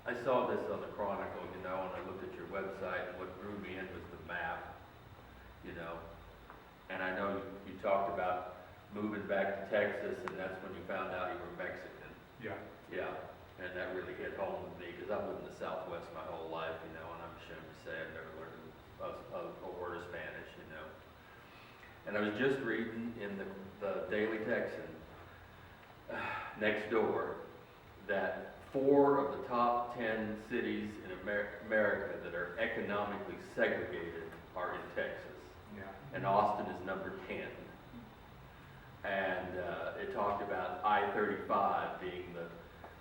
I saw this on the Chronicle, and I looked at your website, and what drew me in was the map, And I know you talked about moving back to Texas, and that's when you found out you were Mexican. Yeah. Yeah, and that really hit home with me, because I've lived in the Southwest my whole life, and I'm ashamed to say I've never learned a word of Spanish, And I was just reading in the Daily Texan, next door, that 4 of the top 10 cities in America that are economically segregated are in Texas. Yeah. And Austin is number 10. And it talked about I-35 being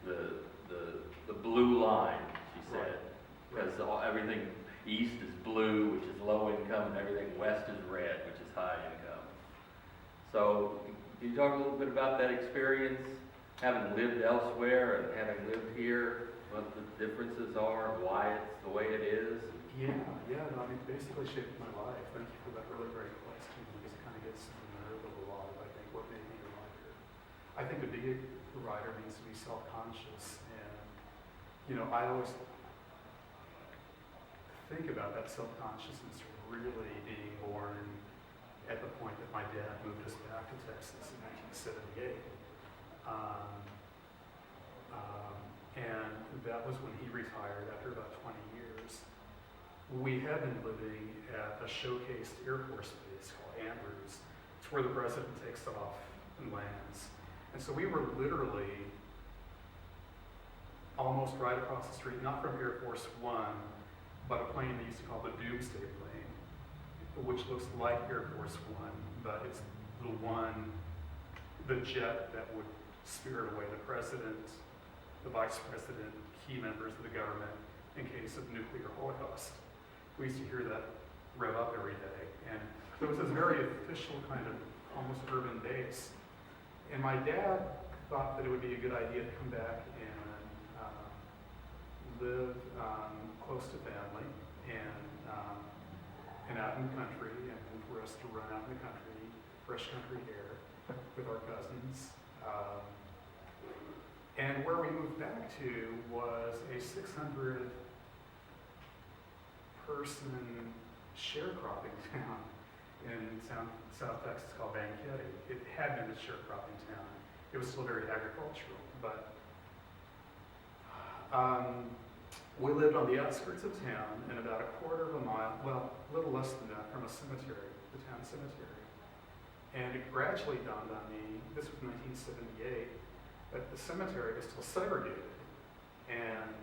the blue line, she said, because everything east is blue, which is low income, and everything west is red, which is high income. So, can you talk a little bit about that experience, having lived elsewhere and having lived here, what the differences are, and why it's the way it is? Yeah, no, I mean, basically shaped my life. Thank you for that really great question, because it kind of gets to the nerve of a lot of, I think, what made me a writer. I think to be a writer means to be self-conscious, and, I always think about that self-consciousness really being born at the point that my dad moved us back to Texas in 1978. And that was when he retired after about 20 years. We had been living at a showcased Air Force base called Andrews. It's where the president takes off and lands. And so we were literally almost right across the street, not from Air Force One, but a plane they used to call the Doomsday plane, which looks like Air Force One, but it's the jet that would spirit away the president, the vice president, key members of the government in case of nuclear holocaust. We used to hear that rev up every day. And there was this very official kind of almost urban base. And my dad thought that it would be a good idea to come back and live close to family and out in the country, and for us to run out in the country, fresh country air with our cousins. And where we moved back to was a 600 person sharecropping town in South Texas called Banquetti. It had been a sharecropping town. It was still very agricultural, but we lived on the outskirts of town and about a quarter of a mile, well, a little less than that, from a cemetery, the town cemetery. And it gradually dawned on me, this was 1978, that the cemetery was still segregated. And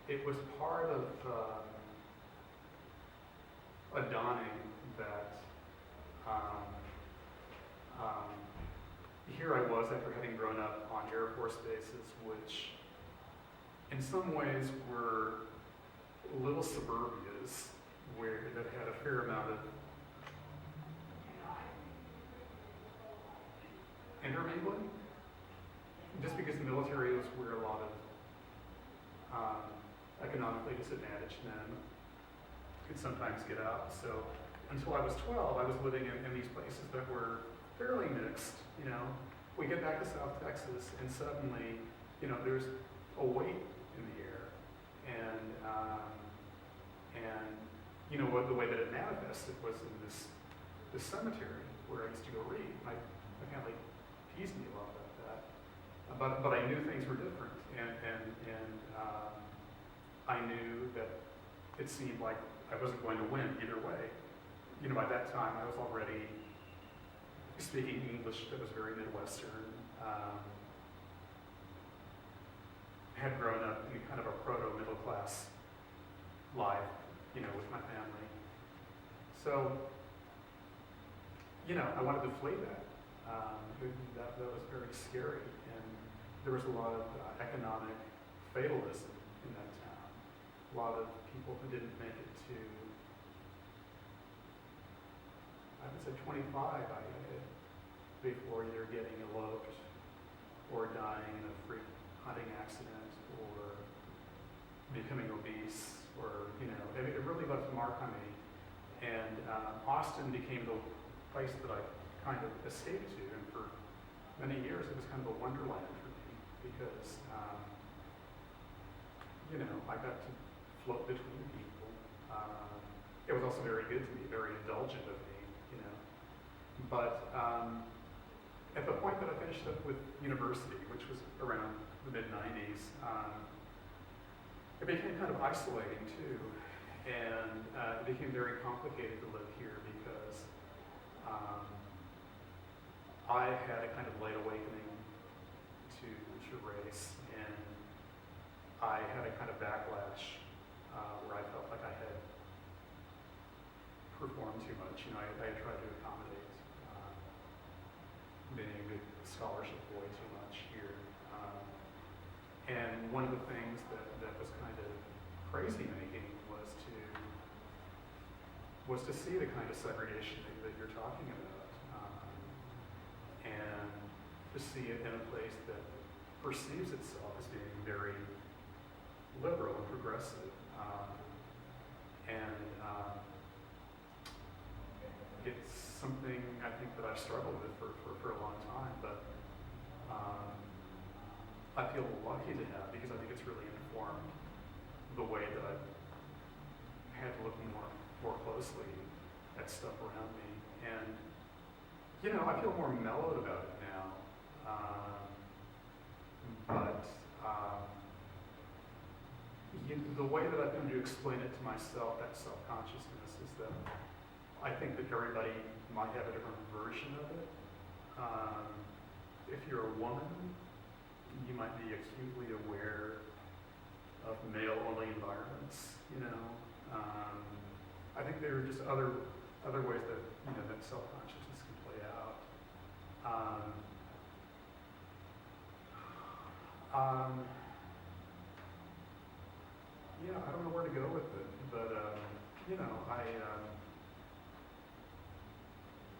it was part of a dawning that here I was after having grown up on Air Force bases, which in some ways were little suburbias that had a fair amount of intermingling. Just because the military was where a lot of economically disadvantaged men could sometimes get out. So until I was 12, I was living in these places that were fairly mixed. We get back to South Texas, and suddenly, there's a weight in the air, and the way that it manifested was in this cemetery where I used to go read. My family teased me a lot about that, but I knew things were different, and I knew that it seemed like I wasn't going to win either way. By that time I was already speaking English that was very Midwestern. Had grown up in kind of a proto-middle class life, with my family. So, I wanted to flee that. That was very scary, and there was a lot of economic fatalism in that town. A lot of people who didn't make it to, I would say 25, before either getting eloped or dying in a freak hunting accident or becoming obese, or, it really left a mark on me. And Austin became the place that I kind of escaped to, and for many years it was kind of a wonderland for me, because I got to float between people. It was also very good to me, very indulgent of me. But at the point that I finished up with university, which was around the mid-90s, it became kind of isolating too. And it became very complicated to live here because I had a kind of late awakening to race, and I had a kind of backlash where I felt like I had performed too much. I had tried to accommodate being a good scholarship boy too much here. And one of the things that was kind of crazy making was to see the kind of segregation that you're talking about, and to see it in a place that perceives itself as being very liberal and progressive. It's something I think that I've struggled with for a long time, but I feel lucky to have, because I think it's really informed the way that I've had to look more closely at stuff around me. And, I feel more mellowed about it now. The way that I've come to explain it to myself, that self-consciousness, is that I think that everybody might have a different version of it. If you're a woman, you might be acutely aware of male-only environments, I think there are just other ways that that self-consciousness can play out. I don't know where to go with it, but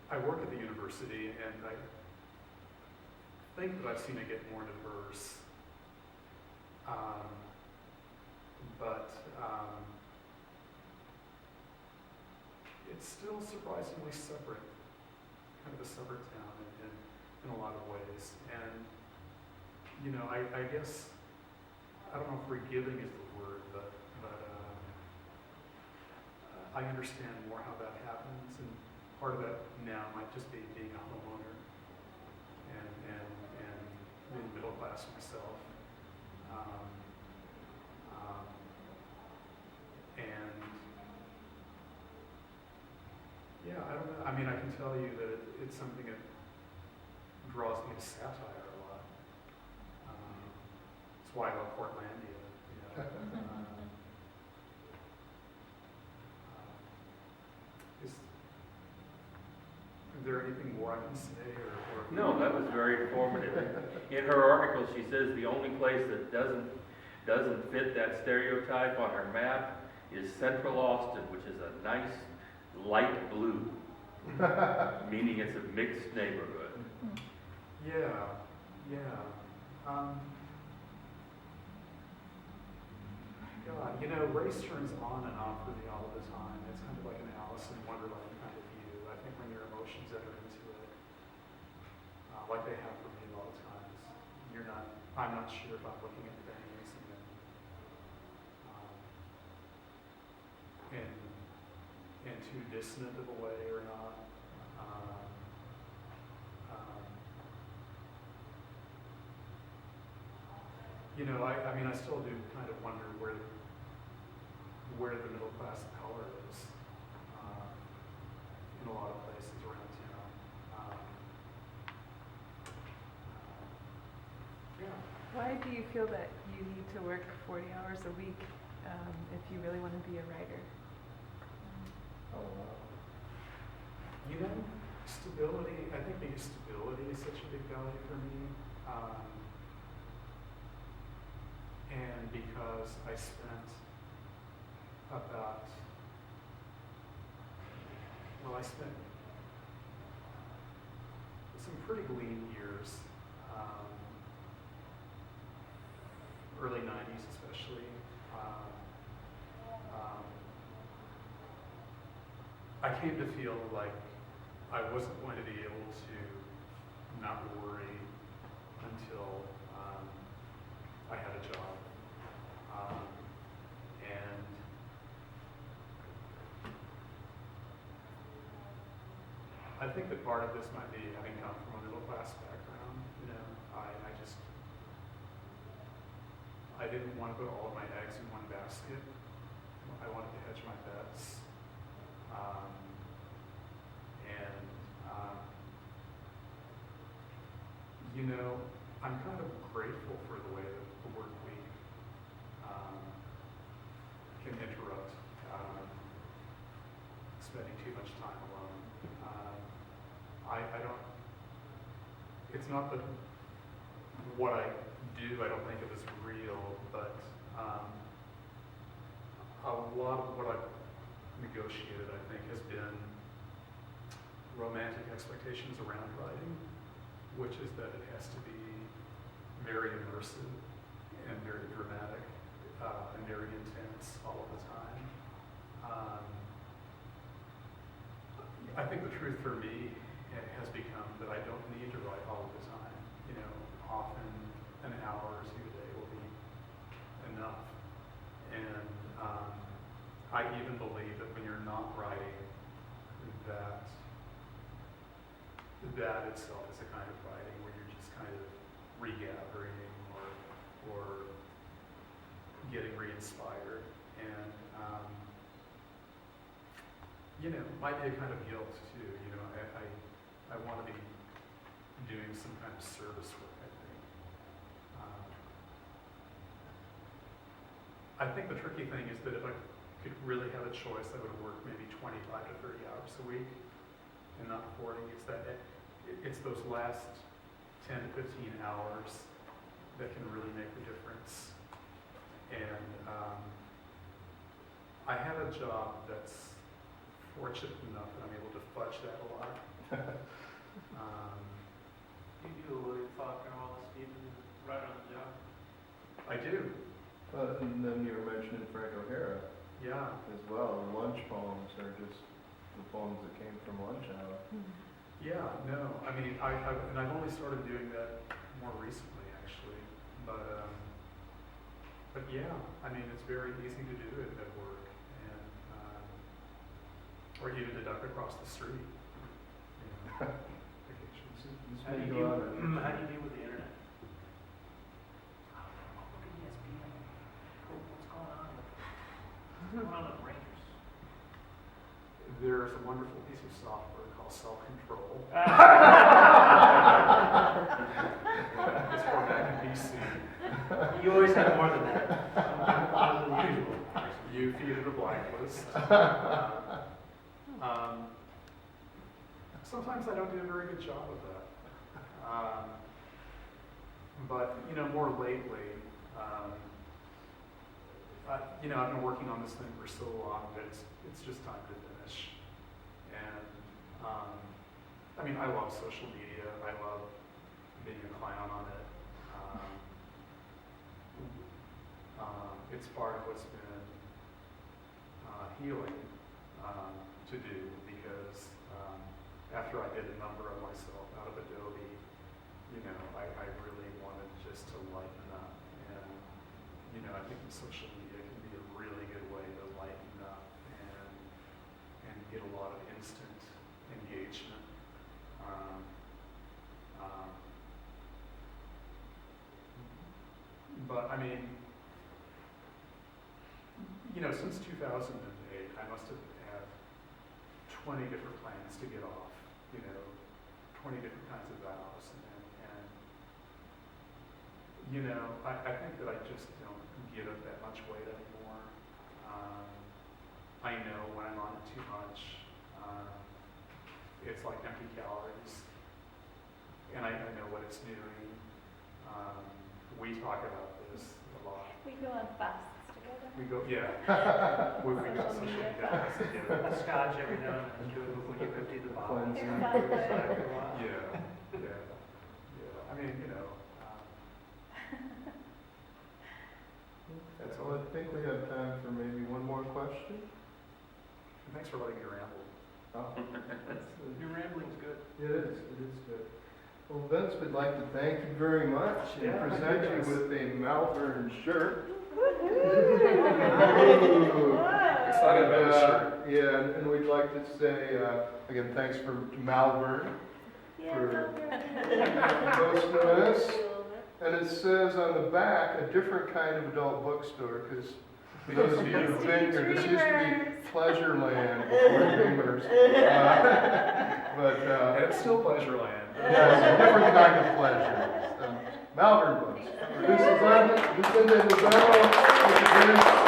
I work at the university, and I think that I've seen it get more diverse. It's still surprisingly separate, kind of a separate town in a lot of ways. And, I guess, I don't know if forgiving is the word, but I understand more how that happens, and part of that now might just be being a homeowner and being middle class myself. I don't know. I mean, I can tell you that it's something that draws me to satire a lot. That's why I love Portlandia. Is there anything more I can say? Or No, that was very informative. In her article, she says the only place that doesn't fit that stereotype on her map is Central Austin, which is a nice light blue, meaning it's a mixed neighborhood. God, race turns on and off for me all the time. It's kind of like an Alice in Wonderland kind of view. I think when your emotions enter into it, like they have for me a lot of times, I'm not sure if I'm looking at things in too dissonant of a way or not. I still do kind of wonder where the middle class of color is in a lot of places around town. Why do you feel that you need to work 40 hours a week if you really want to be a writer? Stability. I think because stability is such a big value for me. And because I spent some pretty lean years, early 90s especially. I came to feel like I wasn't going to be able to not worry until I had a job. I think that part of this might be having come from a middle class background. You know, I didn't want to put all of my eggs in one basket. I wanted to hedge my bets. You know, I'm kind of grateful for the way that the work week can interrupt spending too much time alone. I don't, it's not that what I do I don't think of as real, but a lot of what I've negotiated, I think, has been romantic expectations around writing, which is that it has to be very immersive and very dramatic and very intense all of the time. I think the truth for me has become that I don't need to write all of the time. You know, often an hour or two a day will be enough. And I even believe that when you're not writing, that itself is a kind of writing where you're just kind of regathering or getting re-inspired. And, you know, might be a kind of guilt too. You know, I want to be doing some kind of service work, I think. I think the tricky thing is that if I could really have a choice, I would work maybe 25 to 30 hours a week and not 40. It's those last 10 to 15 hours that can really make the difference. And I have a job that's fortunate enough that I'm able to fudge that a lot. You do a William Faulkner, Wallace Stevens, right on the job. I do, And then you were mentioning Frank O'Hara yeah. as well. The lunch poems are just the poems that came from lunch hour. Yeah, no, I mean, and I've only started doing that more recently, actually. But yeah, I mean, it's very easy to do it at work, and or even to duck across the street. You know, occasions. How do you deal with the internet? I don't know, look at ESPN. What's going on with the Rangers? There's a wonderful piece of software called self-control. It's for back in BC. You always have more than that. More than usual. You feed it a blacklist. Sometimes I don't do a very good job of that. But, you know, more lately, you know, I've been working on this thing for so long that it's just time to finish. And, I mean, I love social media. I love being a clown on it. It's part of what's been healing to do, because after I did a number of myself out of Adobe, you know, I really wanted just to lighten up. And, you know, I think social media can be a really good way to lighten up and get a lot of instant engagement. But I mean, you know, since 2008, I must have had 20 different plans to get off, you know, 20 different kinds of vows. And you know, I think that I just don't give up that much weight anymore. I know when I'm on it too much, it's like empty calories. And I know what it's doing. We talk about this a lot. We go on fasts together. We go, yeah. we go Social social media media fast. together. A scotch every now and then, do it before you empty the bottle. Cleansing. After a while. Yeah. I mean, you know. That's all. Well, I think we have time for maybe one more question. Thanks for letting me ramble. Oh, Your rambling's good. it is good. Well, Vince, we'd like to thank you very much and Yeah, present thank you, you guys. with a Malvern shirt. Woohoo! Whoa. Excited about this shirt. Yeah, and we'd like to say, again, thanks to Malvern for hosting us. And it says on the back, a different kind of adult bookstore, because for those of you who've been here, this used to be Pleasure Land before Dreamers. And it's still Pleasureland. Yeah, it's a different kind of pleasure. Malvern Books. This is Vicente Lozano.